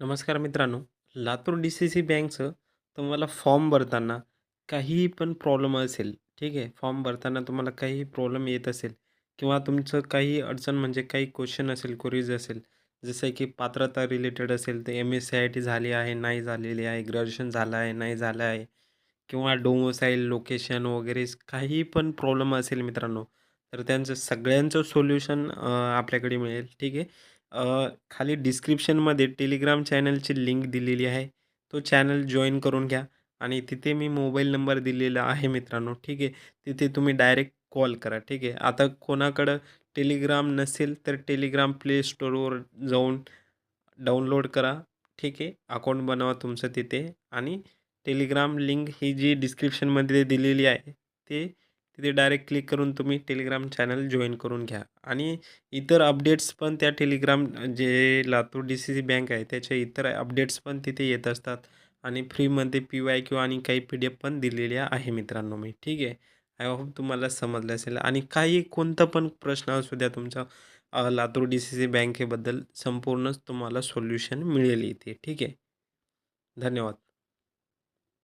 नमस्कार मित्रांनो. लातूर डी-सी-सी बँकचं तुम्हाला फॉर्म भरताना काहीही पण प्रॉब्लेम असेल, ठीक आहे. फॉर्म भरताना तुम्हाला काहीही प्रॉब्लेम येत असेल किंवा तुमचं काही अडचण म्हणजे काही क्वेश्चन असेल, क्वेरीज असेल, जसं की पात्रता रिलेटेड असेल, तर एम-एस-सी-आय-टी झाली आहे, नाही झालेली आहे, ग्रॅज्युएशन झालं आहे, नाही झालं आहे किंवा डोमिसाईल, लोकेशन वगैरे काही पण प्रॉब्लेम असेल मित्रांनो, तर त्यांचं सगळ्यांचं सोल्युशन आपल्याकडे मिळेल, ठीक आहे. खाली डिस्क्रिप्शनमध्ये टेलिग्राम चॅनलची लिंक दिलेली आहे. तो चॅनल जॉइन करून घ्या आणि तिथे मी मोबाईल नंबर दिलेला आहे मित्रांनो, ठीक आहे. तिथे तुम्ही डायरेक्ट कॉल करा, ठीक आहे. आता कोणाकडं टेलिग्राम नसेल, तर टेलिग्राम प्ले स्टोअरवर जाऊन डाउनलोड करा, ठीक आहे. अकाउंट बनवा तुमचं तिथे आणि टेलिग्राम लिंक ही जी डिस्क्रिप्शनमध्ये दिलेली आहे, ते तिथे डायरेक्ट क्लिक करून तुम्ही टेलिग्राम चॅनल जॉइन करून घ्या आणि इतर अपडेट्स पण त्या टेलिग्राम जे लातूर डी-सी-सी बँक आहे, त्याचे इतर अपडेट्स पण तिथे येत असतात आणि फ्रीमध्ये पी-वाय-क्यू आणि काही पी-डी-एफ पण दिलेल्या आहे मित्रांनो मी, ठीक आहे. आय होप तुम्हाला समजलं असेल आणि काही कोणता पण प्रश्न असू द्या तुमचा लातूर डी-सी-सी बँकेबद्दल संपूर्णच तुम्हाला सोल्युशन मिळेल इथे, ठीक आहे. धन्यवाद.